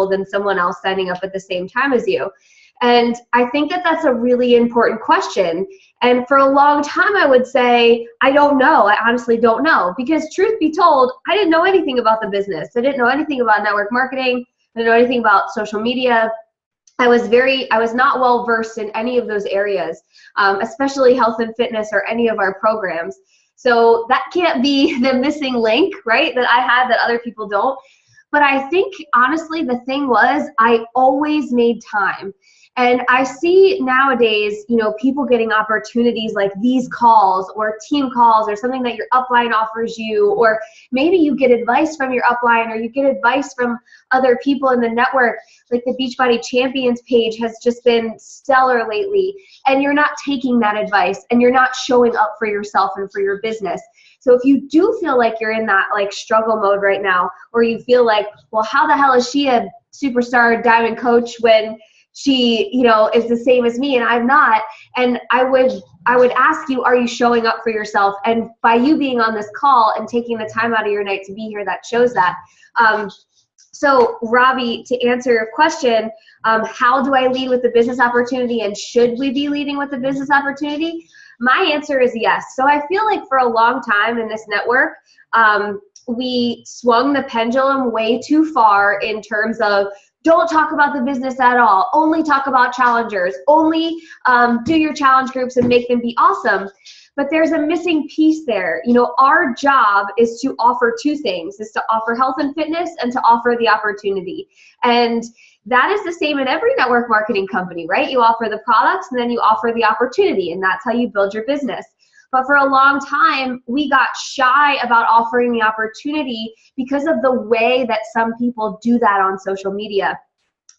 than someone else signing up at the same time as you? And I think that that's a really important question. And for a long time, I would say, I don't know. I honestly don't know. Because truth be told, I didn't know anything about the business. I didn't know anything about network marketing. I didn't know anything about social media. I was not well versed in any of those areas, especially health and fitness or any of our programs. So that can't be the missing link, right, that I had that other people don't. But I think, honestly, the thing was I always made time. And I see nowadays, people getting opportunities like these calls or team calls or something that your upline offers you, or maybe you get advice from your upline or you get advice from other people in the network. Like the Beachbody Champions page has just been stellar lately, and you're not taking that advice and you're not showing up for yourself and for your business. So if you do feel like you're in that like struggle mode right now, or you feel like, well, how the hell is she a superstar diamond coach when she, is the same as me and I'm not? And I would ask you, are you showing up for yourself? And by you being on this call and taking the time out of your night to be here, that shows that. So Robbie, to answer your question, how do I lead with the business opportunity, and should we be leading with the business opportunity? My answer is yes. So I feel like for a long time in this network, we swung the pendulum way too far in terms of don't talk about the business at all. Only talk about challengers. Only do your challenge groups and make them be awesome. But there's a missing piece there. Our job is to offer two things, is to offer health and fitness and to offer the opportunity. And that is the same in every network marketing company, right? You offer the products and then you offer the opportunity, and that's how you build your business. But for a long time, we got shy about offering the opportunity because of the way that some people do that on social media.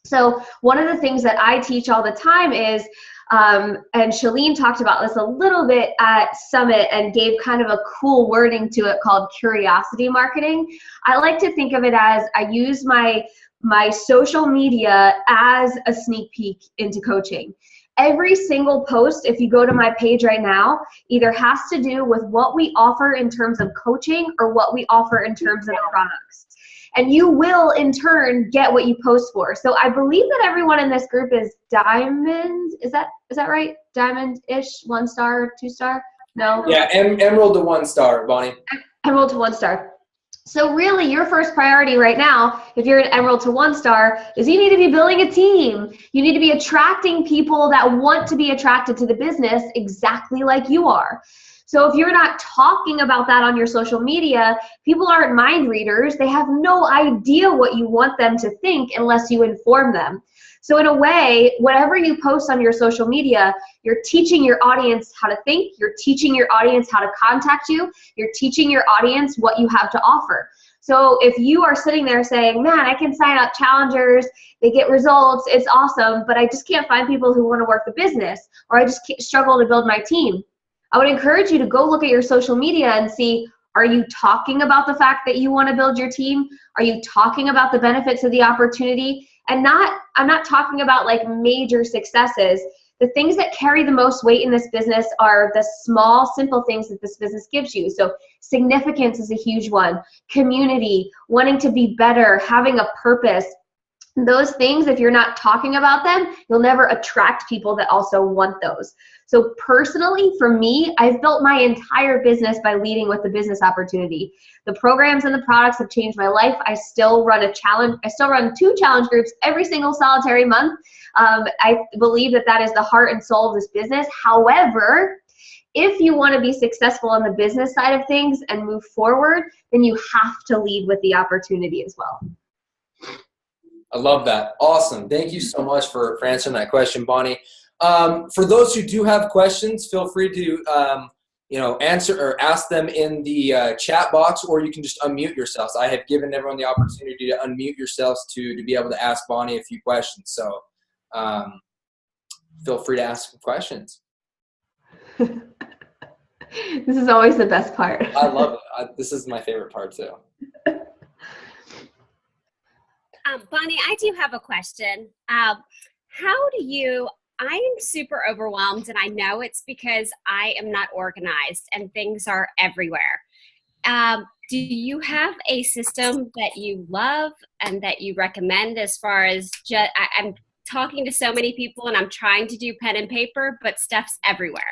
So one of the things that I teach all the time is, and Shalene talked about this a little bit at Summit and gave kind of a cool wording to it called curiosity marketing. I like to think of it as I use my social media as a sneak peek into coaching. Every single post, if you go to my page right now, either has to do with what we offer in terms of coaching or what we offer in terms of products. And you will, in turn, get what you post for. So I believe that everyone in this group is diamond. Is that right? Diamond-ish, 1 star, 2 star? No? Yeah, Emerald to 1 star, Bonnie. Emerald to 1 star. So really, your first priority right now, if you're an Emerald to 1 star, is you need to be building a team. You need to be attracting people that want to be attracted to the business exactly like you are. So if you're not talking about that on your social media, people aren't mind readers. They have no idea what you want them to think unless you inform them. So in a way, whatever you post on your social media, you're teaching your audience how to think, you're teaching your audience how to contact you, you're teaching your audience what you have to offer. So if you are sitting there saying, man, I can sign up challengers, they get results, it's awesome, but I just can't find people who want to work the business, or I just struggle to build my team, I would encourage you to go look at your social media and see, are you talking about the fact that you want to build your team? Are you talking about the benefits of the opportunity? And I'm not talking about like major successes. The things that carry the most weight in this business are the small, simple things that this business gives you. So significance is a huge one. Community, wanting to be better, having a purpose. Those things, if you're not talking about them, you'll never attract people that also want those. So personally, for me, I've built my entire business by leading with the business opportunity. The programs and the products have changed my life. I still run 2 challenge groups every single solitary month. I believe that is the heart and soul of this business. However, if you want to be successful on the business side of things and move forward, then you have to lead with the opportunity as well. I love that. Awesome. Thank you so much for answering that question, Bonnie. For those who do have questions, feel free to answer or ask them in the chat box, or you can just unmute yourselves. I have given everyone the opportunity to unmute yourselves to be able to ask Bonnie a few questions. So feel free to ask some questions. This is always the best part. I love it. This is my favorite part too. Bonnie, I do have a question. I am super overwhelmed, and I know it's because I am not organized and things are everywhere. do you have a system that you love and that you recommend as far as I'm talking to so many people and I'm trying to do pen and paper, but stuff's everywhere.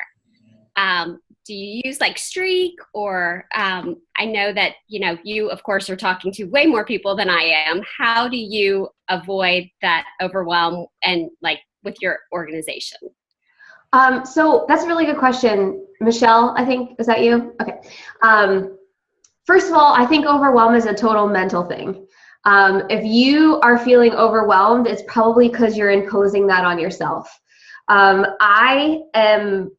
Do you use like Streak or I know that, you of course are talking to way more people than I am. How do you avoid that overwhelm and like with your organization? So that's a really good question. Michelle, I think, is that you? Okay. First of all, I think overwhelm is a total mental thing. If you are feeling overwhelmed, it's probably because you're imposing that on yourself. I am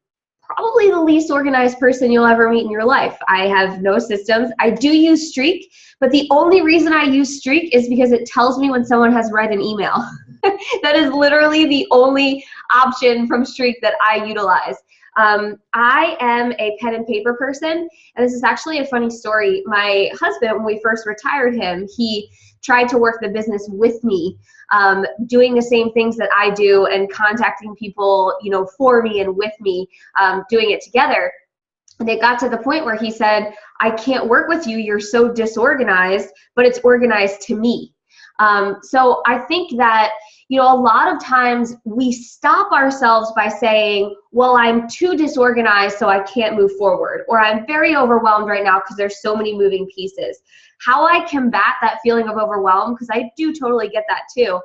probably the least organized person you'll ever meet in your life. I have no systems. I do use Streak, but the only reason I use Streak is because it tells me when someone has read an email. That is literally the only option from Streak that I utilize. I am a pen and paper person, and this is actually a funny story. My husband, when we first retired him, he tried to work the business with me, doing the same things that I do and contacting people, for me and with me, doing it together. And it got to the point where he said, I can't work with you. You're so disorganized, but it's organized to me. So I think that, a lot of times we stop ourselves by saying, well, I'm too disorganized, so I can't move forward, or I'm very overwhelmed right now because there's so many moving pieces. How I combat that feeling of overwhelm, because I do totally get that too.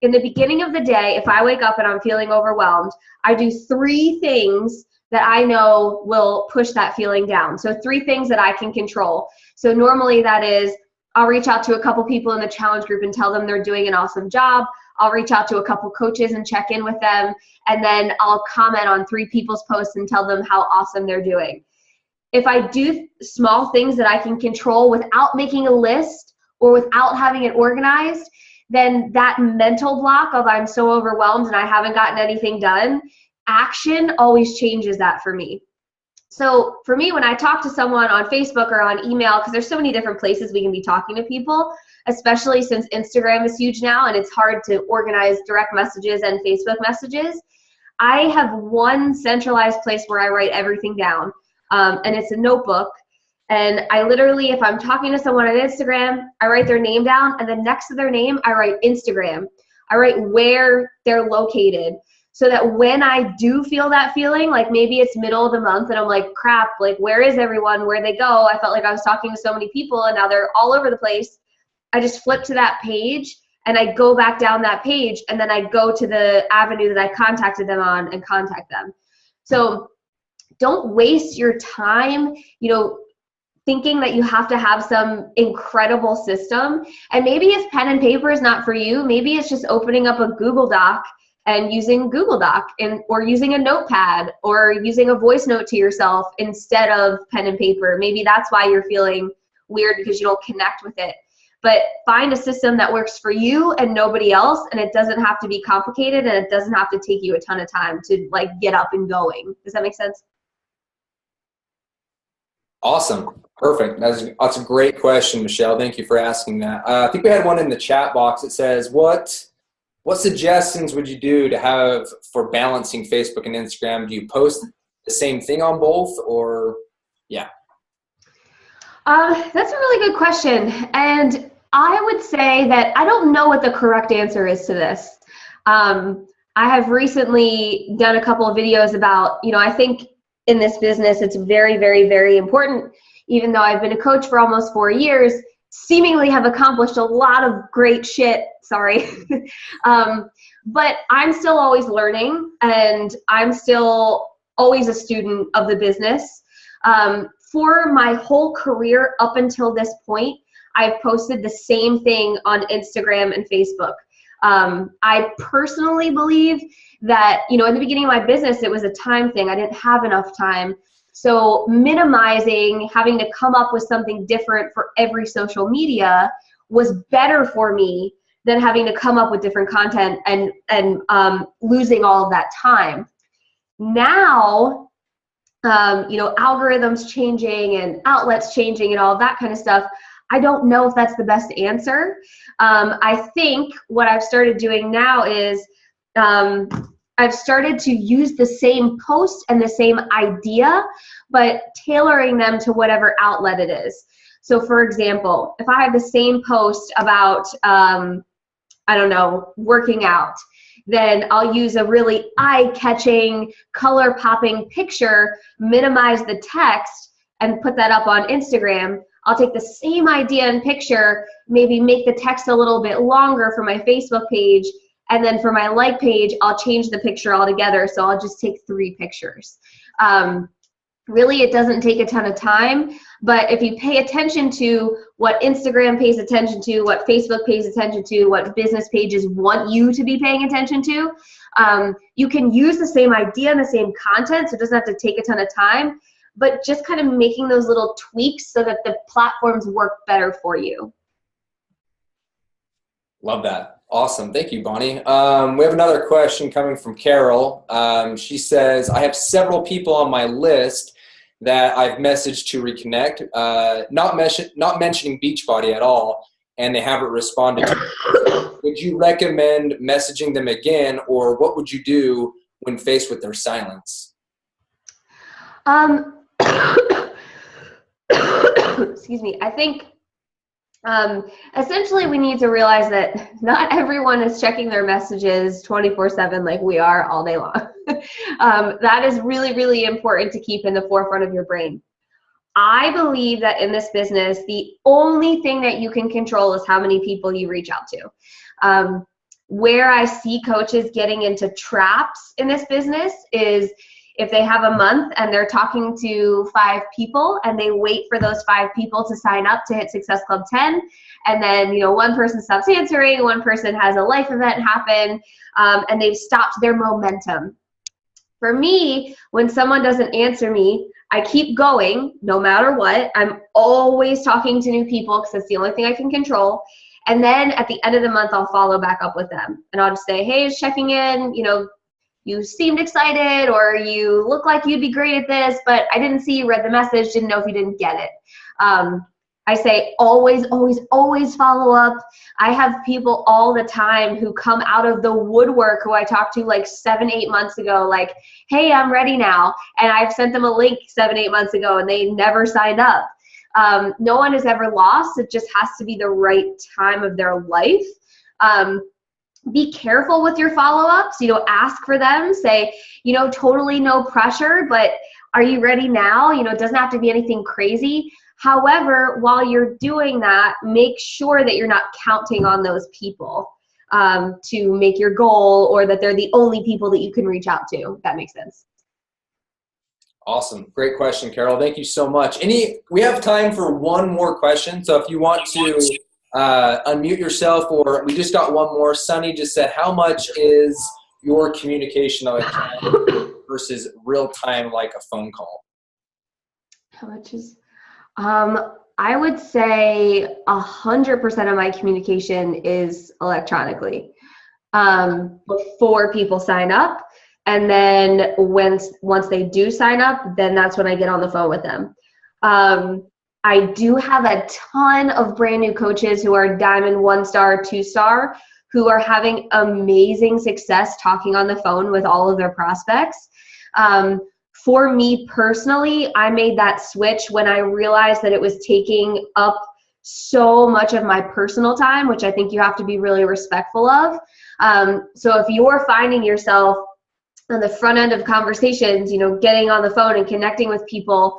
In the beginning of the day, if I wake up and I'm feeling overwhelmed, I do 3 things that I know will push that feeling down. So 3 things that I can control. So normally that is, I'll reach out to a couple people in the challenge group and tell them they're doing an awesome job. I'll reach out to a couple coaches and check in with them. And then I'll comment on 3 people's posts and tell them how awesome they're doing. If I do small things that I can control without making a list or without having it organized, then that mental block of I'm so overwhelmed and I haven't gotten anything done, action always changes that for me. So for me, when I talk to someone on Facebook or on email, because there's so many different places we can be talking to people, especially since Instagram is huge now and it's hard to organize direct messages and Facebook messages, I have one centralized place where I write everything down. And it's a notebook. And I literally, if I'm talking to someone on Instagram, I write their name down, and then next to their name, I write Instagram. I write where they're located, so that when I do feel that feeling, like maybe it's middle of the month and I'm like, crap, like where is everyone? Where'd they go? I felt like I was talking to so many people and now they're all over the place. I just flip to that page and I go back down that page, and then I go to the avenue that I contacted them on and contact them. So don't waste your time, thinking that you have to have some incredible system. And maybe if pen and paper is not for you, maybe it's just opening up a Google Doc and using Google Doc or using a notepad or using a voice note to yourself instead of pen and paper. Maybe that's why you're feeling weird, because you don't connect with it. But find a system that works for you and nobody else, and it doesn't have to be complicated, and it doesn't have to take you a ton of time to get up and going. Does that make sense? Awesome. Perfect. That's a great question, Michelle. Thank you for asking that. I think we had one in the chat box that says, what suggestions would you do to have for balancing Facebook and Instagram? Do you post the same thing on both, or yeah? That's a really good question. And I would say that I don't know what the correct answer is to this. I have recently done a couple of videos about, I think in this business, it's very, very, very important, even though I've been a coach for almost 4 years, seemingly have accomplished a lot of great shit, sorry. But I'm still always learning, and I'm still always a student of the business. For my whole career up until this point, I've posted the same thing on Instagram and Facebook. I personally believe that, in the beginning of my business, it was a time thing. I didn't have enough time. So minimizing having to come up with something different for every social media was better for me than having to come up with different content and losing all of that time. Now, algorithms changing and outlets changing and all of that kind of stuff, I don't know if that's the best answer. I think what I've started doing now is I've started to use the same post and the same idea, but tailoring them to whatever outlet it is. So for example, if I have the same post about, I don't know, working out, then I'll use a really eye-catching, color-popping picture, minimize the text, and put that up on Instagram. I'll take the same idea and picture, maybe make the text a little bit longer for my Facebook page, and then for my like page, I'll change the picture altogether, so I'll just take 3 pictures. Really, it doesn't take a ton of time, but if you pay attention to what Instagram pays attention to, what Facebook pays attention to, what business pages want you to be paying attention to, you can use the same idea and the same content, so it doesn't have to take a ton of time, but just kind of making those little tweaks so that the platforms work better for you. Love that. Awesome. Thank you, Bonnie. We have another question coming from Carol. She says, I have several people on my list that I've messaged to reconnect, not mentioning Beachbody at all, and they haven't responded to me. Would you recommend messaging them again, or what would you do when faced with their silence? Excuse me. I think essentially we need to realize that not everyone is checking their messages 24/7 like we are all day long. That is really, really important to keep in the forefront of your brain. I believe that in this business, the only thing that you can control is how many people you reach out to. Where I see coaches getting into traps in this business is if they have a month and they're talking to 5 people and they wait for those 5 people to sign up to hit Success Club 10, and then one person stops answering, one person has a life event happen, and they've stopped their momentum. For me, when someone doesn't answer me, I keep going no matter what. I'm always talking to new people because that's the only thing I can control. And then at the end of the month, I'll follow back up with them. And I'll just say, hey, just checking in, you seemed excited, or you look like you'd be great at this, but I didn't see you read the message, didn't know if you didn't get it. I say always, always, always follow up. I have people all the time who come out of the woodwork who I talked to like 7-8 months ago, like, hey, I'm ready now. And I've sent them a link 7-8 months ago and they never signed up. No one is ever lost. It just has to be the right time of their life. Be careful with your follow-ups, ask for them, say, totally no pressure, but are you ready now? It doesn't have to be anything crazy. However, while you're doing that, make sure that you're not counting on those people to make your goal, or that they're the only people that you can reach out to, if that makes sense. Awesome. Great question, Carol. Thank you so much. We have time for one more question. So if you want to unmute yourself, or we just got one more. Sunny just said, how much is your communication electronic versus real time, like a phone call? How much is, I would say 100% of my communication is electronically, before people sign up. And then once they do sign up, then that's when I get on the phone with them. I do have a ton of brand new coaches who are Diamond 1-star, 2-star, who are having amazing success talking on the phone with all of their prospects. For me personally, I made that switch when I realized that it was taking up so much of my personal time, which I think you have to be really respectful of. So if you're finding yourself on the front end of conversations, getting on the phone and connecting with people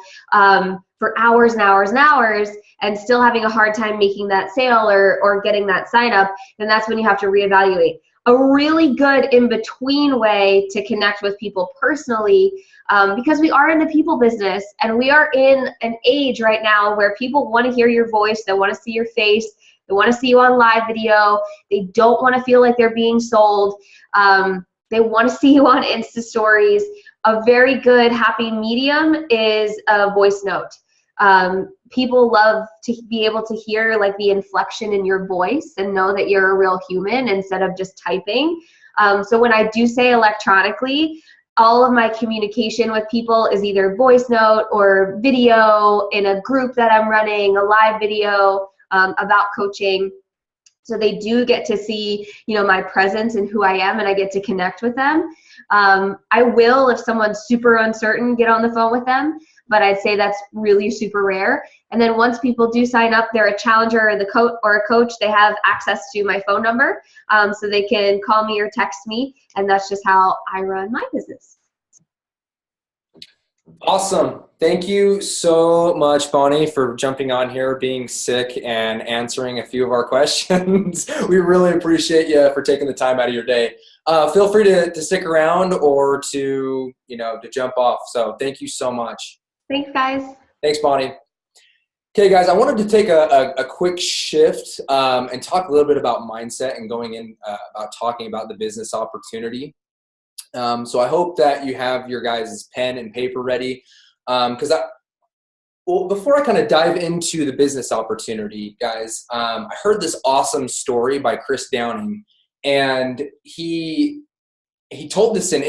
for hours and hours and hours, and still having a hard time making that sale or getting that sign up, then that's when you have to reevaluate. A really good in-between way to connect with people personally, because we are in the people business, and we are in an age right now where people want to hear your voice, they want to see your face, they want to see you on live video, they don't want to feel like they're being sold. They want to see you on Insta stories. A very good happy medium is a voice note. People love to be able to hear like the inflection in your voice and know that you're a real human instead of just typing. So when I do say electronically, all of my communication with people is either voice note or video in a group that I'm running, a live video about coaching. So they do get to see, my presence and who I am, and I get to connect with them. I will, if someone's super uncertain, get on the phone with them, but I'd say that's really super rare. And then once people do sign up, they're a challenger or a coach, they have access to my phone number, so they can call me or text me, and that's just how I run my business. Awesome. Thank you so much, Bonnie, for jumping on here, being sick, and answering a few of our questions. We really appreciate you for taking the time out of your day. Feel free to stick around or to jump off. So thank you so much. Thanks, guys. Thanks, Bonnie. Okay, guys, I wanted to take a quick shift and talk a little bit about mindset and going in about talking about the business opportunity. So I hope that you have your guys' pen and paper ready, because before I kind of dive into the business opportunity, guys, I heard this awesome story by Chris Downing, and he told this in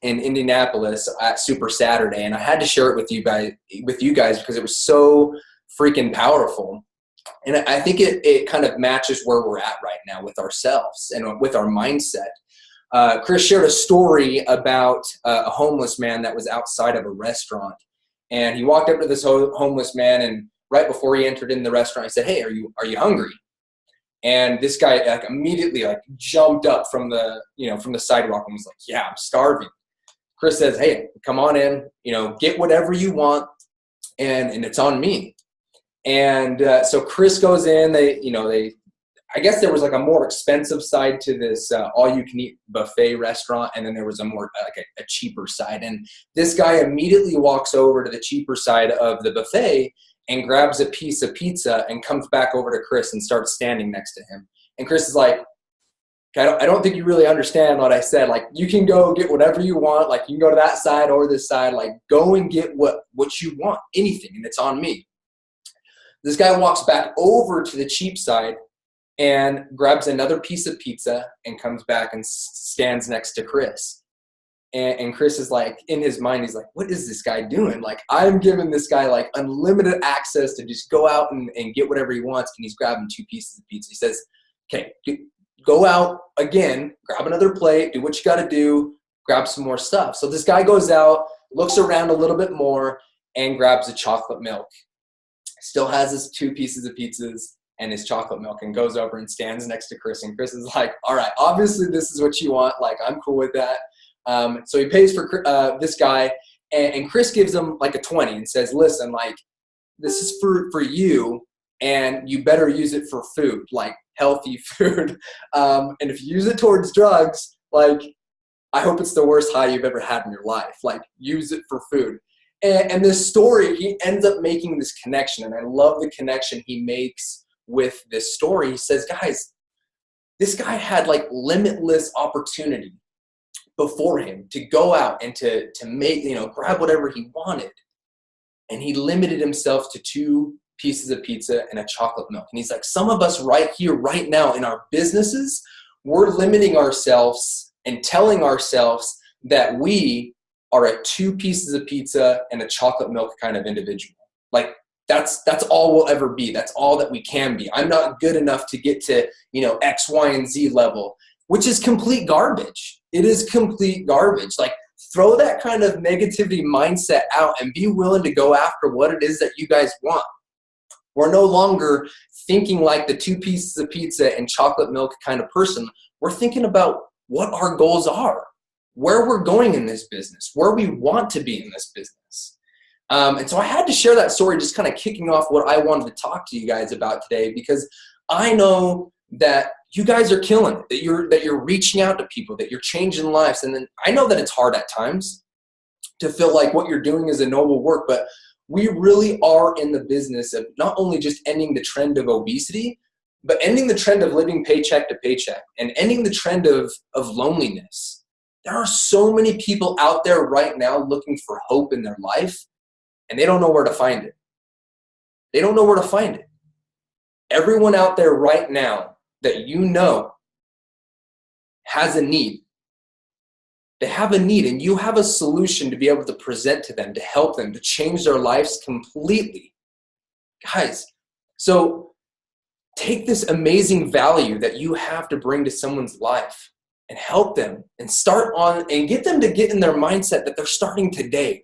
Indianapolis at Super Saturday, and I had to share it with you guys because it was so freaking powerful. And I think it kind of matches where we're at right now with ourselves and with our mindset. Chris shared a story about a homeless man that was outside of a restaurant, and he walked up to this homeless man, and right before he entered in the restaurant, he said, "Hey, are you hungry?" And this guy immediately jumped up from the sidewalk and was like, "Yeah, I'm starving." Chris says, "Hey, come on in, get whatever you want, and it's on me." And so Chris goes in. I guess there was a more expensive side to this all-you-can-eat buffet restaurant, and then there was a more a cheaper side. And this guy immediately walks over to the cheaper side of the buffet and grabs a piece of pizza and comes back over to Chris and starts standing next to him. And Chris is like, I don't think you really understand what I said. You can go get whatever you want. You can go to that side or this side. Go and get what you want, anything, and it's on me. This guy walks back over to the cheap side and grabs another piece of pizza and comes back and stands next to Chris. And Chris is in his mind, he's like, what is this guy doing? I'm giving this guy unlimited access to just go out and get whatever he wants. And he's grabbing 2 pieces of pizza. He says, okay, go out again, grab another plate, do what you got to do, grab some more stuff. So this guy goes out, looks around a little bit more, and grabs a chocolate milk. Still has his 2 pieces of pizzas and his chocolate milk, and goes over and stands next to Chris. And Chris is like, all right, obviously this is what you want. I'm cool with that. So he pays for this guy, and Chris gives him a 20 and says, listen, this is for you, and you better use it for food, healthy food. And if you use it towards drugs, I hope it's the worst high you've ever had in your life. Use it for food. And this story, he ends up making this connection, and I love the connection he makes with this story. He says, guys, this guy had limitless opportunity before him to go out and to make, grab whatever he wanted. And he limited himself to 2 pieces of pizza and a chocolate milk. And he's like, some of us right here, right now in our businesses, we're limiting ourselves and telling ourselves that we are a 2 pieces of pizza and a chocolate milk kind of individual. That's all we'll ever be. That's all that we can be. I'm not good enough to get to, X, Y, and Z level, which is complete garbage. It is complete garbage. Throw that kind of negativity mindset out and be willing to go after what it is that you guys want. We're no longer thinking like the 2 pieces of pizza and chocolate milk kind of person. We're thinking about what our goals are, where we're going in this business, where we want to be in this business. And so I had to share that story, just kind of kicking off what I wanted to talk to you guys about today, because I know that you guys are killing it, that you're reaching out to people, that you're changing lives. And then I know that it's hard at times to feel like what you're doing is a noble work, but we really are in the business of not only just ending the trend of obesity, but ending the trend of living paycheck to paycheck and ending the trend of loneliness. There are so many people out there right now looking for hope in their life, and they don't know where to find it. They don't know where to find it. Everyone out there right now that has a need. They have a need, and you have a solution to be able to present to them, to help them, to change their lives completely. Guys, so take this amazing value that you have to bring to someone's life and help them and start on and get them to get in their mindset that they're starting today.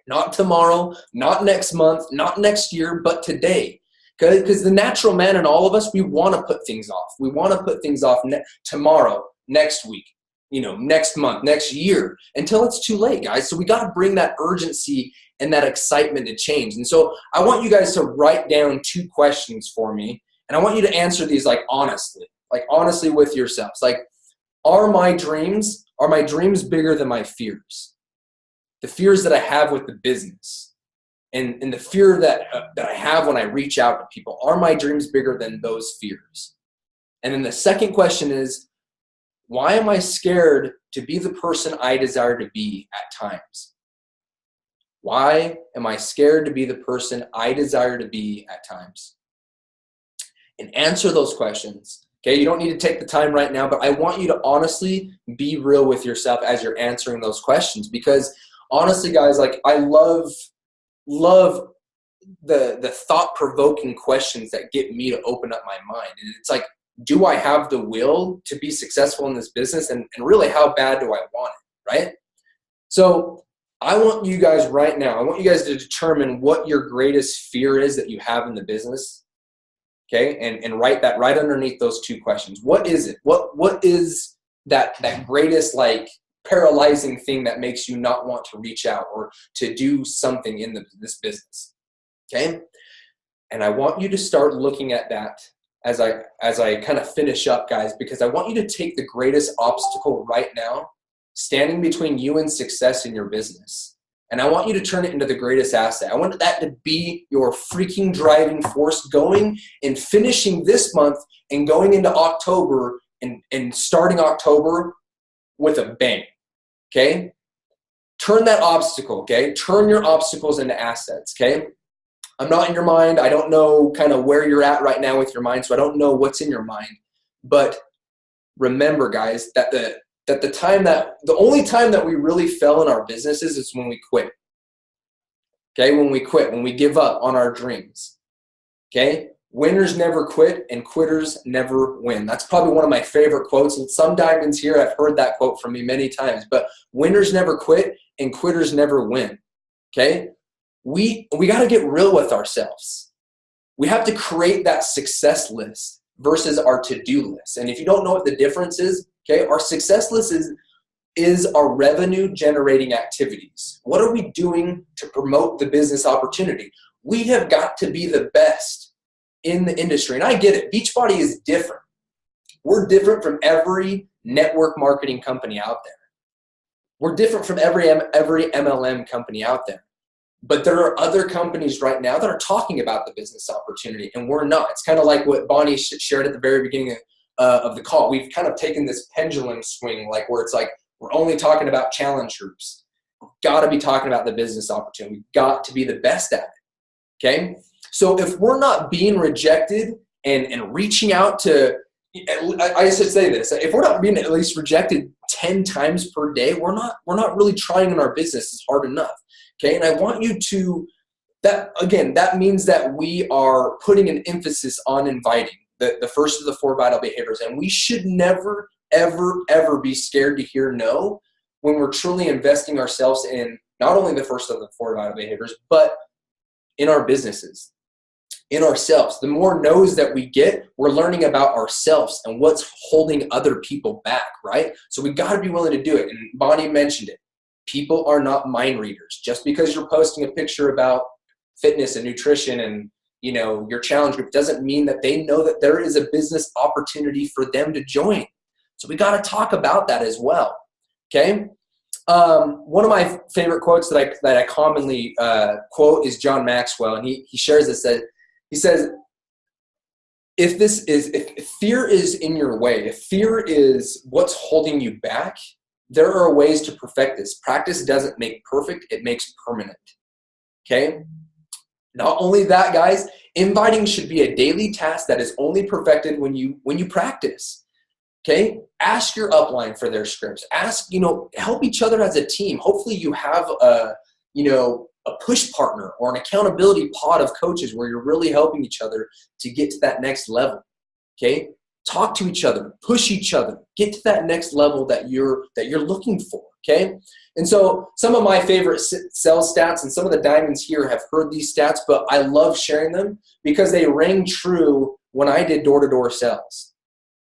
Not tomorrow, not next month, not next year, but today. Because the natural man in all of us, we want to put things off. We want to put things off tomorrow, next week, next month, next year, until it's too late, guys. So we got to bring that urgency and that excitement to change. And so I want you guys to write down 2 questions for me. And I want you to answer these honestly with yourselves. Are my dreams bigger than my fears? The fears that I have with the business and the fear that I have when I reach out to people. Are my dreams bigger than those fears? And then the second question is, why am I scared to be the person I desire to be at times? Why am I scared to be the person I desire to be at times? And answer those questions. Okay, you don't need to take the time right now, but I want you to honestly be real with yourself as you're answering those questions, because honestly, guys, I love the thought-provoking questions that get me to open up my mind. And it's do I have the will to be successful in this business? And really, how bad do I want it, right? So I want you guys right now, I want you guys to determine what your greatest fear is that you have in the business. Okay, and write that right underneath those 2 questions. What is it? What is that greatest paralyzing thing that makes you not want to reach out or to do something in this business? Okay, and I want you to start looking at that as I kind of finish up, guys, because I want you to take the greatest obstacle right now standing between you and success in your business. And I want you to turn it into the greatest asset. I want that to be your freaking driving force going and finishing this month and going into October and starting October with a bang, okay? Turn that obstacle, okay? Turn your obstacles into assets, okay? I'm not in your mind. I don't know kind of where you're at right now with your mind, so I don't know what's in your mind. But remember, guys, that the only time that we really fail in our businesses is when we quit. Okay, when we quit, when we give up on our dreams. Okay, winners never quit and quitters never win. That's probably one of my favorite quotes. And some diamonds here, I've heard that quote from me many times. But winners never quit and quitters never win. Okay, we got to get real with ourselves. We have to create that success list versus our to-do list. And if you don't know what the difference is, okay, our success list is our revenue generating activities. What are we doing to promote the business opportunity? We have got to be the best in the industry. And I get it. Beachbody is different. We're different from every network marketing company out there. We're different from every MLM company out there. But there are other companies right now that are talking about the business opportunity, and we're not. It's kind of like what Bonnie shared at the very beginning of the call. We've kind of taken this pendulum swing, where it's we're only talking about challenge groups. We've got to be talking about the business opportunity. We've got to be the best at it, okay? So if we're not being rejected and reaching out to, I should say this, if we're not being at least rejected 10 times per day, we're not really trying in our business. It's hard enough, okay? And I want you to, that means that we are putting an emphasis on inviting the first of the 4 vital behaviors. And we should never, ever, ever be scared to hear no when we're truly investing ourselves in not only the first of the 4 vital behaviors, but in our businesses, in ourselves. The more no's that we get, we're learning about ourselves and what's holding other people back, right? So we got to be willing to do it. And Bonnie mentioned it. People are not mind readers. Just because you're posting a picture about fitness and nutrition and your challenge group doesn't mean that they know that there is a business opportunity for them to join. So we got to talk about that as well. Okay. One of my favorite quotes that I commonly quote is John Maxwell, and he shares this, that he says, if fear is in your way, if fear is what's holding you back, there are ways to perfect this. Practice doesn't make perfect, it makes permanent. Okay. Not only that, guys, inviting should be a daily task that is only perfected when you practice. Okay? Ask your upline for their scripts. Ask, help each other as a team. Hopefully you have a push partner or an accountability pod of coaches where you're really helping each other to get to that next level. Okay? Talk to each other, push each other, get to that next level that you're looking for. Okay? And so some of my favorite sales stats, and some of the diamonds here have heard these stats, but I love sharing them because they rang true when I did door-to-door sales.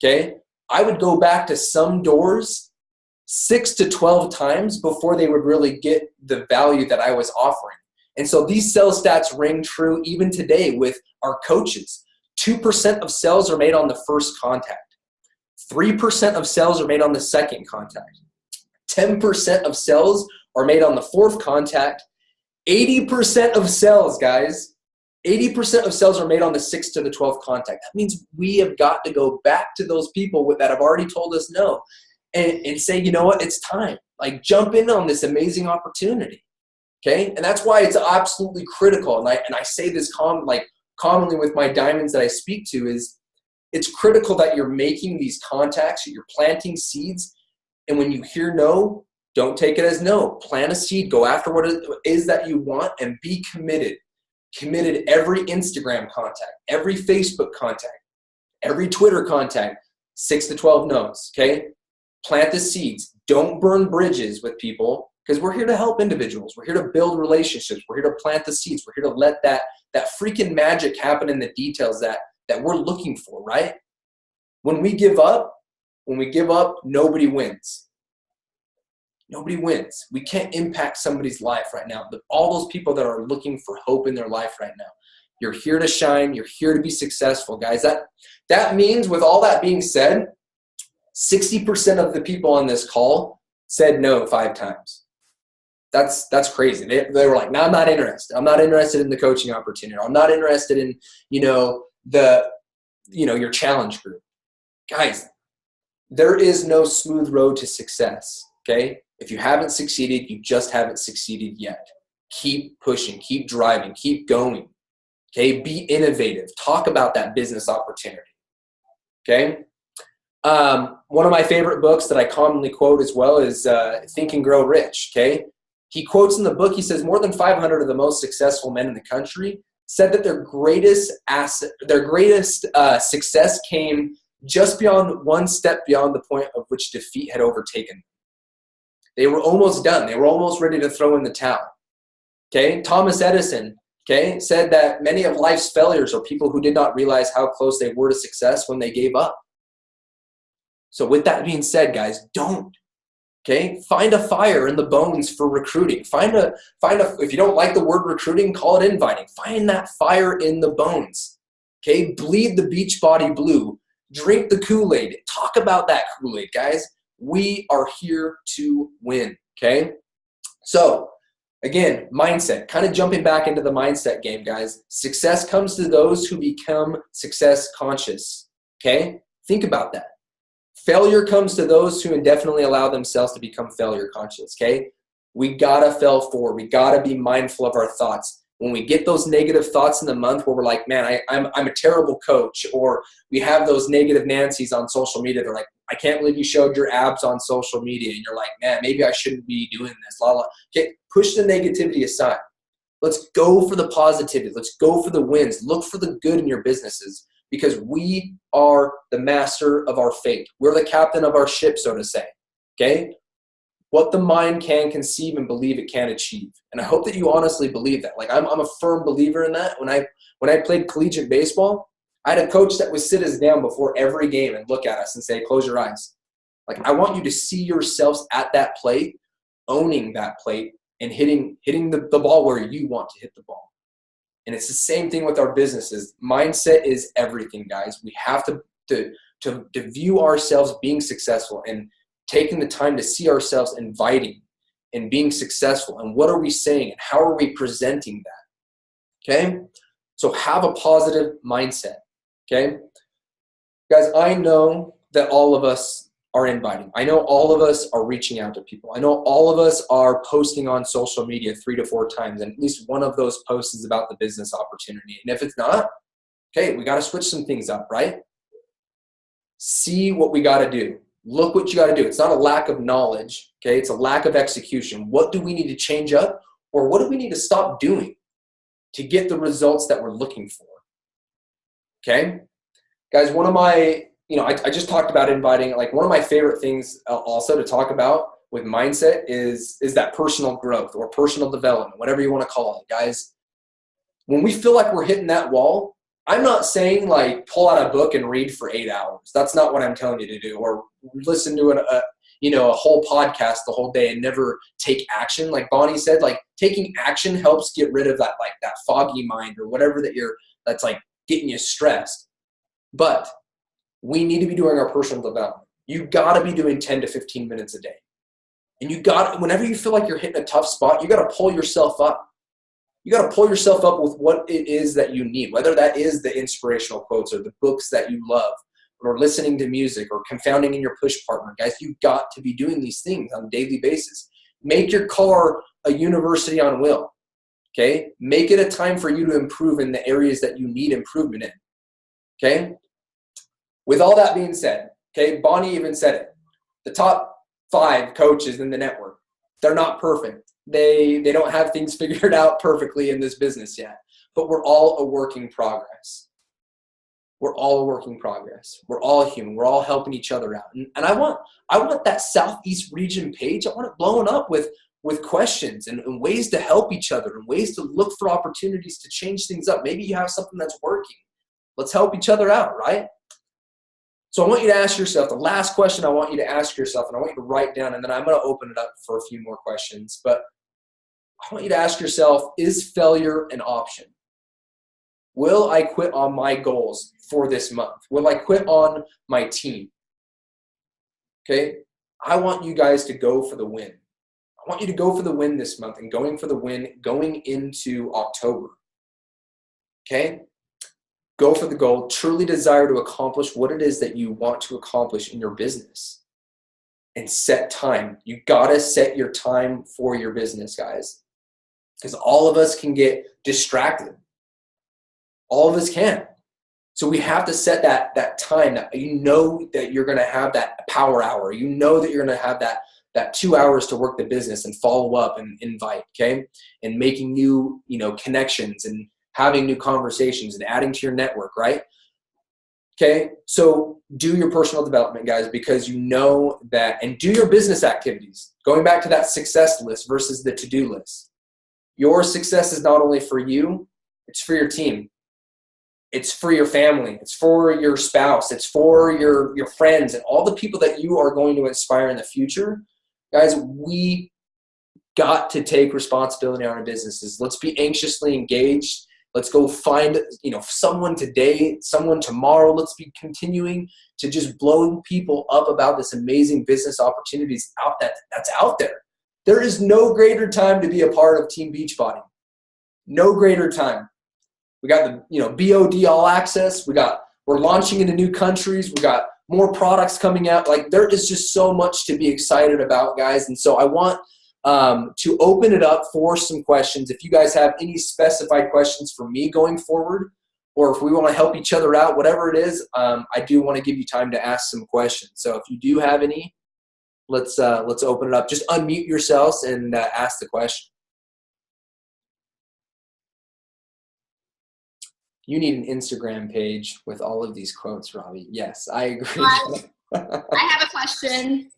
Okay? I would go back to some doors 6 to 12 times before they would really get the value that I was offering. And so these sales stats ring true even today with our coaches. 2% of sales are made on the first contact. 3% of sales are made on the second contact. 10% of sales are made on the fourth contact. 80% of sales, guys, 80% of sales are made on the 6th to the 12th contact. That means we have got to go back to those people that have already told us no and say, you know what, it's time. Like, jump in on this amazing opportunity, okay? And that's why it's absolutely critical. And I say this commonly with my diamonds that I speak to is it's critical that you're making these contacts, you're planting seeds, and when you hear no, don't take it as no. Plant a seed, go after what it is that you want, and be committed. Committed every Instagram contact, every Facebook contact, every Twitter contact, 6 to 12 no's, okay? Plant the seeds. Don't burn bridges with people because we're here to help individuals. We're here to build relationships. We're here to plant the seeds. We're here to let that freaking magic happen in the details that we're looking for, right? When we give up, nobody wins. Nobody wins. We can't impact somebody's life right now. But all those people that are looking for hope in their life right now, you're here to shine. You're here to be successful, guys. That means, with all that being said, 60% of the people on this call said no 5 times. That's crazy. They were like, no, I'm not interested. I'm not interested in the coaching opportunity. I'm not interested in, your challenge group. Guys, there is no smooth road to success, okay? If you haven't succeeded, you just haven't succeeded yet. Keep pushing, keep driving, keep going, okay? Be innovative. Talk about that business opportunity, okay? One of my favorite books that I commonly quote as well is Think and Grow Rich, okay? He quotes in the book, he says, more than 500 of the most successful men in the country said that their greatest success came just one step beyond the point of which defeat had overtaken them. They were almost done. They were almost ready to throw in the towel. Okay? Thomas Edison, okay, said that many of life's failures are people who did not realize how close they were to success when they gave up. So with that being said, guys, don't. Okay? Find a fire in the bones for recruiting. If you don't like the word recruiting, call it inviting. Find that fire in the bones. Okay? Bleed the beach body blue. Drink the Kool-Aid. Talk about that Kool-Aid, guys. We are here to win, okay? So, again, mindset. Kind of jumping back into the mindset game, guys. Success comes to those who become success conscious, okay? Think about that. Failure comes to those who indefinitely allow themselves to become failure conscious, okay? We gotta fail forward. We gotta be mindful of our thoughts. When we get those negative thoughts in the month where we're like, man, I'm a terrible coach, or we have those negative Nancy's on social media, they're like, I can't believe you showed your abs on social media, and you're like, man, maybe I shouldn't be doing this, la la. Okay, push the negativity aside. Let's go for the positivity. Let's go for the wins. Look for the good in your businesses, because we are the master of our fate. We're the captain of our ship, so to say, okay? What the mind can conceive and believe it can achieve. And I hope that you honestly believe that. Like, I'm a firm believer in that. When I played collegiate baseball, I had a coach that would sit us down before every game and look at us and say, close your eyes. Like, I want you to see yourselves at that plate, owning that plate, and hitting the ball where you want to hit the ball. And it's the same thing with our businesses. Mindset is everything, guys. We have to view ourselves being successful and taking the time to see ourselves inviting and being successful. And what are we saying and how are we presenting that? Okay? So have a positive mindset. Okay? Guys, I know that all of us are inviting. I know all of us are reaching out to people. I know all of us are posting on social media 3 to 4 times, and at least one of those posts is about the business opportunity. And if it's not, okay, we got to switch some things up, right? See what we got to do. Look what you got to do. It's not a lack of knowledge, okay? It's a lack of execution. What do we need to change up, Or what do we need to stop doing to get the results that we're looking for? Okay? Guys, one of my, I just talked about inviting, like one of my favorite things also to talk about with mindset is that personal growth or personal development, whatever you want to call it. Guys, when we feel like we're hitting that wall, I'm not saying like pull out a book and read for 8 hours. That's not what I'm telling you to do. Or listen to a whole podcast the whole day and never take action. Like Bonnie said, like taking action helps get rid of that, like that foggy mind or whatever that's like getting you stressed. But we need to be doing our personal development. You got to be doing 10 to 15 minutes a day. And whenever you feel like you're hitting a tough spot, you got to pull yourself up. You got to pull yourself up with what it is that you need, whether that is the inspirational quotes or the books that you love or listening to music or confounding in your push partner. Guys, you've got to be doing these things on a daily basis. Make your car a university on wheel, okay? Make it a time for you to improve in the areas that you need improvement in, okay? With all that being said, okay, Bonnie even said it. The top 5 coaches in the network, they're not perfect. They don't have things figured out perfectly in this business yet, but we're all a work in progress. We're all a work in progress. We're all human. We're all helping each other out. And I want that Southeast region page, I want it blowing up with questions and ways to help each other and ways to look for opportunities to change things up. Maybe you have something that's working. Let's help each other out, right? So I want you to ask yourself, the last question I want you to ask yourself, and I want you to write down, and then I'm going to open it up for a few more questions. But I want you to ask yourself, is failure an option? Will I quit on my goals for this month? Will I quit on my team? Okay? I want you guys to go for the win. I want you to go for the win this month and going for the win going into October. Okay? Go for the goal. Truly desire to accomplish what it is that you want to accomplish in your business. And set time. You got to set your time for your business, guys. Because all of us can get distracted. All of us can. So we have to set that time that you know that you're going to have that power hour. You know that you're going to have that 2 hours to work the business and follow up and invite, okay? And making new, connections and having new conversations and adding to your network, right? Okay, so do your personal development, guys, because you know that, and do your business activities. Going back to that success list versus the to-do list. Your success is not only for you, it's for your team. It's for your family. It's for your spouse. It's for your friends and all the people that you are going to inspire in the future. Guys, we got to take responsibility on our businesses. Let's be anxiously engaged. Let's go find, someone today, someone tomorrow. Let's be continuing to just blow people up about this amazing business opportunities that's out there. There is no greater time to be a part of Team Beachbody. No greater time. We got the, BOD All Access. We're launching into new countries. We got more products coming out. Like, there is just so much to be excited about, guys. And so I want to open it up for some questions. If you guys have any specified questions for me going forward, or if we want to help each other out, whatever it is, I do want to give you time to ask some questions. So if you do have any, let's open it up. Just unmute yourselves and ask the question. You need an Instagram page with all of these quotes, Robbie. Yes, I agree. I have a question.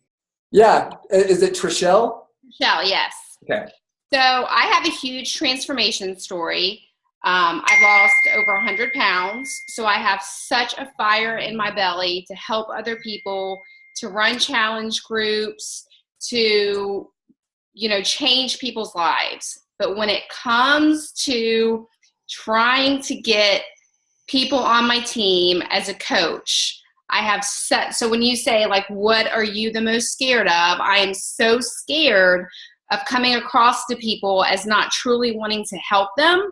Yeah. Is it Trishelle? Trishelle, yes. Okay. So I have a huge transformation story. I've lost over 100 pounds. So I have such a fire in my belly to help other people, to run challenge groups, to, change people's lives. But when it comes to trying to get people on my team as a coach, I have so when you say, like, what are you the most scared of? I am so scared of coming across to people as not truly wanting to help them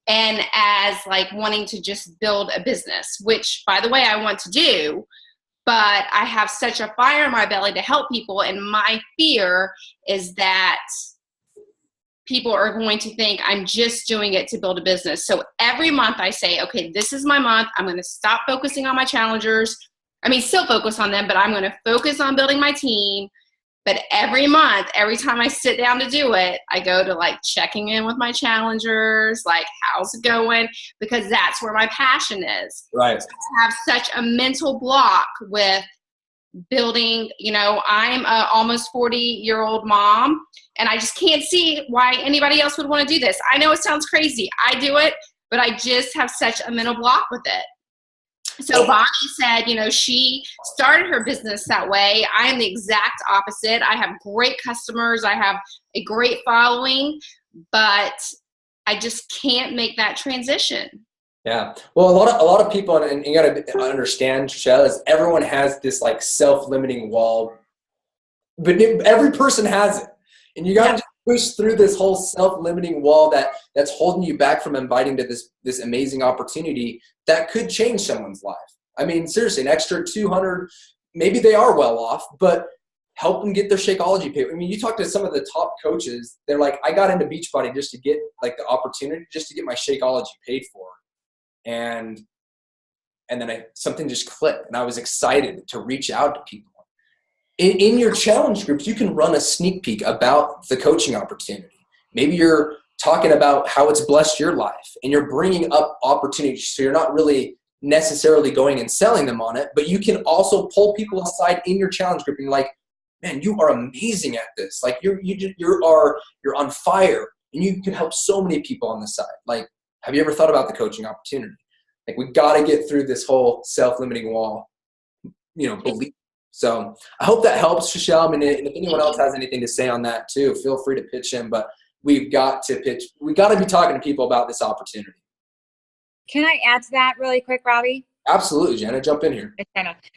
and as like wanting to just build a business, which, by the way, I want to do, but I have such a fire in my belly to help people. And my fear is that people are going to think I'm just doing it to build a business. So every month I say, okay, this is my month. I'm going to stop focusing on my challengers. Still focus on them, but I'm going to focus on building my team. But every month, every time I sit down to do it, I go to like checking in with my challengers, like how's it going? Because that's where my passion is. Right. So I have such a mental block with building, you know, I'm a almost 40-year-old mom, and I just can't see why anybody else would want to do this. I know it sounds crazy. I do it, but I just have such a mental block with it. So Bonnie said, you know, she started her business that way. I am the exact opposite. I have great customers. I have a great following, but I just can't make that transition. Yeah. Well, a lot of people, and you got to understand, Trishelle, is everyone has this like self-limiting wall, but every person has it. And you got to just push through this whole self-limiting wall that's holding you back from inviting to this amazing opportunity that could change someone's life. I mean, seriously, an extra 200, maybe they are well off, but help them get their Shakeology paid. I mean, you talk to some of the top coaches, they're like, I got into Beachbody just to get like the opportunity, just to get my Shakeology paid for. And then something just clicked, and I was excited to reach out to people. In your challenge groups, you can run a sneak peek about the coaching opportunity. Maybe you're talking about how it's blessed your life, and you're bringing up opportunities. So you're not really necessarily going and selling them on it, but you can also pull people aside in your challenge group and like, man, you are amazing at this. Like you're on fire, and you can help so many people on the side. Like, have you ever thought about the coaching opportunity? Like, we got to get through this whole self-limiting wall, you know, belief. So I hope that helps, Trishelle. I mean, if anyone else has anything to say on that too, feel free to pitch in, but we've got to be talking to people about this opportunity. Can I add to that really quick, Robbie? Absolutely, Jenna, jump in here.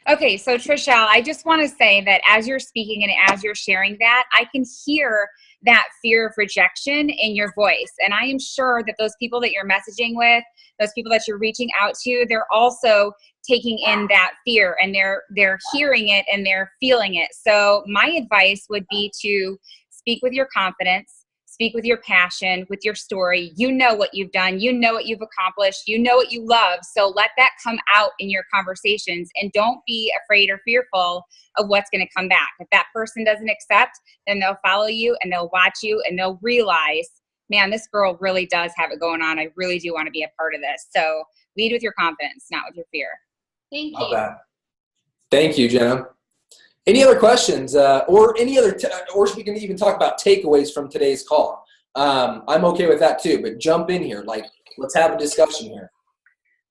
Okay, so Trishelle, I just want to say that as you're speaking and as you're sharing that, I can hear that fear of rejection in your voice. And I am sure that those people that you're messaging with, those people that you're reaching out to, they're also taking in that fear, and they're hearing it and they're feeling it. So my advice would be to speak with your confidence, speak with your passion, with your story. You know what you've done. You know what you've accomplished. You know what you love. So let that come out in your conversations, and don't be afraid or fearful of what's going to come back. If that person doesn't accept, then they'll follow you and they'll watch you and they'll realize, man, this girl really does have it going on. I really do want to be a part of this. So lead with your confidence, not with your fear. Thank Love you. that. Thank you, Jenna. Any other questions, or any other, or we can even talk about takeaways from today's call. I'm okay with that too, but jump in here. Like, let's have a discussion here.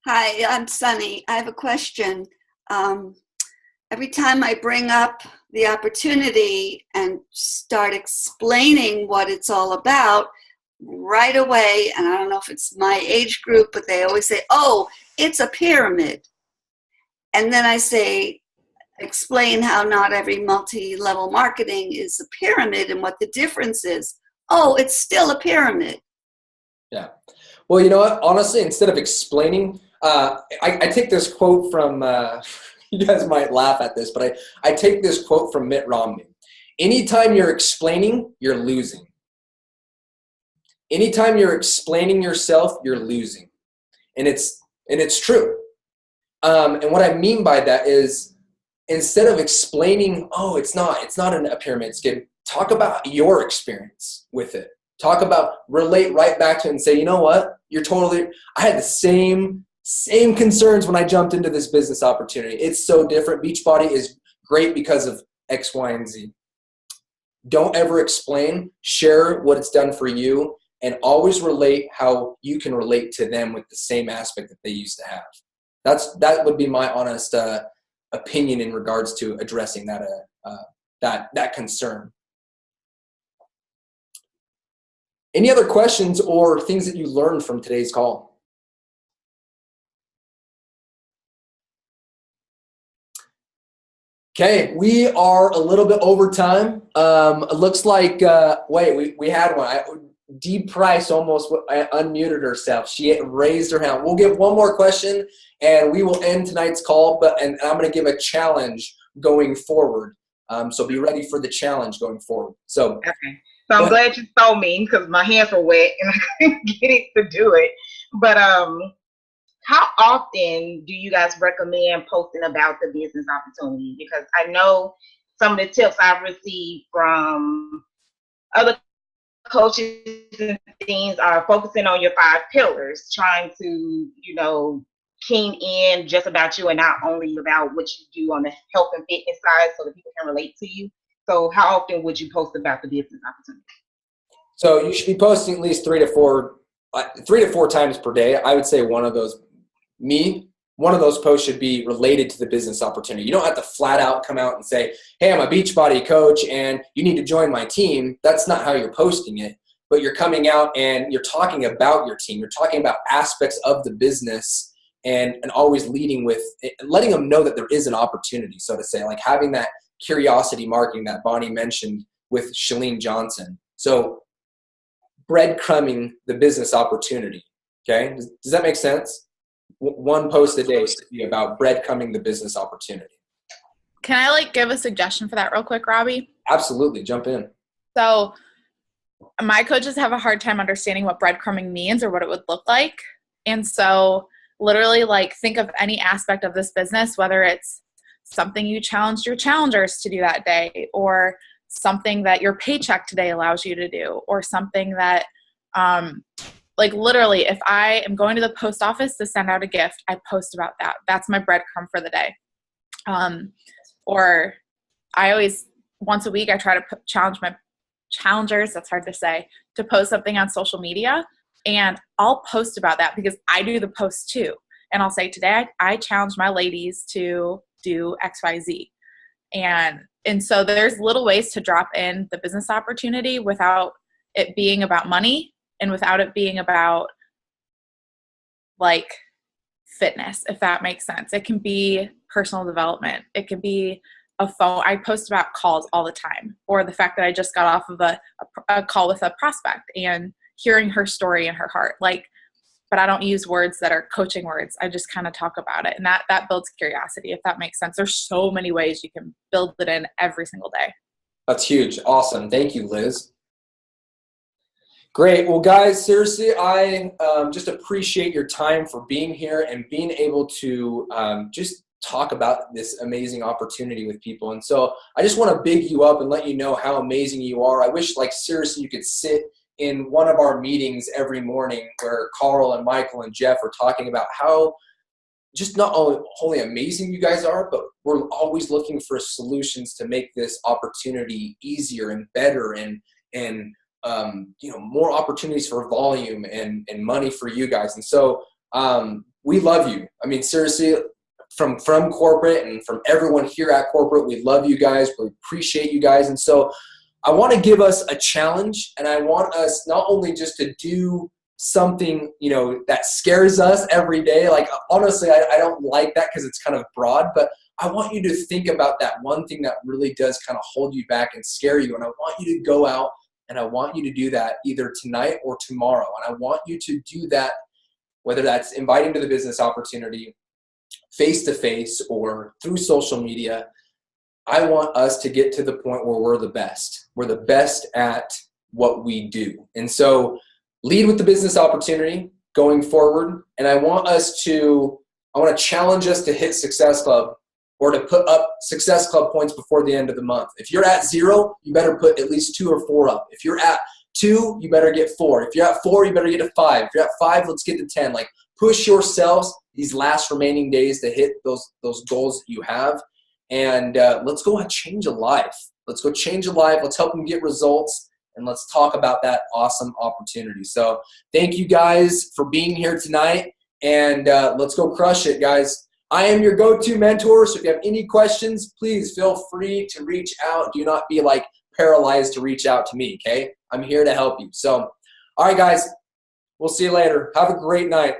Hi, I'm Sunny. I have a question. Every time I bring up the opportunity and start explaining what it's all about, right away, and I don't know if it's my age group, but they always say, oh, it's a pyramid. And then I say, explain how not every multi-level marketing is a pyramid and what the difference is. Oh, it's still a pyramid. Yeah. Well, you know what? Honestly, instead of explaining, I take this quote from, you guys might laugh at this, but I take this quote from Mitt Romney. Anytime you're explaining, you're losing. Anytime you're explaining yourself, you're losing. And it's true. And what I mean by that is, instead of explaining, oh, it's not a pyramid scheme, talk about your experience with it. Talk about, relate right back to it and say, you know what? I had the same concerns when I jumped into this business opportunity. It's so different. Beachbody is great because of X, Y, and Z. Don't ever explain. Share what it's done for you, and always relate how you can relate to them with the same aspect that they used to have. That would be my honest opinion in regards to addressing that concern. Any other questions or things that you learned from today's call? Okay, we are a little bit over time. It looks like, we had one. Dee Price almost unmuted herself. She raised her hand. We'll give one more question, and we will end tonight's call. And I'm going to give a challenge going forward. So be ready for the challenge going forward. So, okay. So I'm glad you saw me, because my hands were wet and I couldn't get it to do it. But how often do you guys recommend posting about the business opportunity? Because I know some of the tips I've received from other coaches and things are focusing on your 5 pillars, trying to, you know, keen in just about you and not only about what you do on the health and fitness side so that people can relate to you. So how often would you post about the business opportunity? So you should be posting at least 3 to 4 times per day. I would say one of those posts should be related to the business opportunity. You don't have to flat out come out and say, hey, I'm a Beachbody coach and you need to join my team. That's not how you're posting it, but you're coming out and you're talking about your team. You're talking about aspects of the business and always leading with letting them know that there is an opportunity, so to say, like having that curiosity marketing that Bonnie mentioned with Chalene Johnson. So breadcrumbing the business opportunity. Okay. Does that make sense? One post a day should be about breadcrumbing the business opportunity. Can I give a suggestion for that real quick, Robbie? Absolutely. Jump in. So my coaches have a hard time understanding what breadcrumbing means or what it would look like. And so literally think of any aspect of this business, whether it's something you challenged your challengers to do that day, or something that your paycheck today allows you to do, or something that literally, if I am going to the post office to send out a gift, I post about that. That's my breadcrumb for the day. Or I always, once a week, I try to challenge my challengers, that's hard to say, to post something on social media. And I'll post about that because I do the post too. And I'll say, today I challenge my ladies to do XYZ. And so there's little ways to drop in the business opportunity without it being about money and without it being about fitness, if that makes sense. It can be personal development. It can be a phone. I post about calls all the time, or the fact that I just got off of a call with a prospect and hearing her story and her heart. But I don't use words that are coaching words. I just kind of talk about it. And that builds curiosity, if that makes sense. There's so many ways you can build it in every single day. That's huge. Awesome. Thank you, Liz. Great. Well, guys, seriously, I just appreciate your time for being here and being able to just talk about this amazing opportunity with people. And so I just want to big you up and let you know how amazing you are. I wish, seriously, you could sit in one of our meetings every morning where Carl and Michael and Jeff are talking about how just not only amazing you guys are, but we're always looking for solutions to make this opportunity easier and better and more opportunities for volume and money for you guys. And so we love you. I mean, seriously, from corporate and from everyone here at corporate, we love you guys. We appreciate you guys. And so I want to give us a challenge, and I want us not only just to do something, that scares us every day. Honestly, I don't like that because it's kind of broad, but I want you to think about that one thing that really does kind of hold you back and scare you. And I want you to go out and I want you to do that either tonight or tomorrow. And I want you to do that, whether that's inviting to the business opportunity, face-to-face, or through social media. I want us to get to the point where we're the best. We're the best at what we do. And so lead with the business opportunity going forward. And I want to challenge us to hit Success Club, or to put up Success Club points before the end of the month. If you're at 0, you better put at least 2 or 4 up. If you're at 2, you better get 4. If you're at 4, you better get to 5. If you're at 5, let's get to 10. Push yourselves these last remaining days to hit those goals that you have. And let's go and change a life. Let's go change a life. Let's help them get results. And let's talk about that awesome opportunity. So thank you guys for being here tonight. And let's go crush it, guys. I am your go-to mentor. So if you have any questions, please feel free to reach out. Do not be paralyzed to reach out to me, okay? I'm here to help you. So, all right, guys, we'll see you later. Have a great night.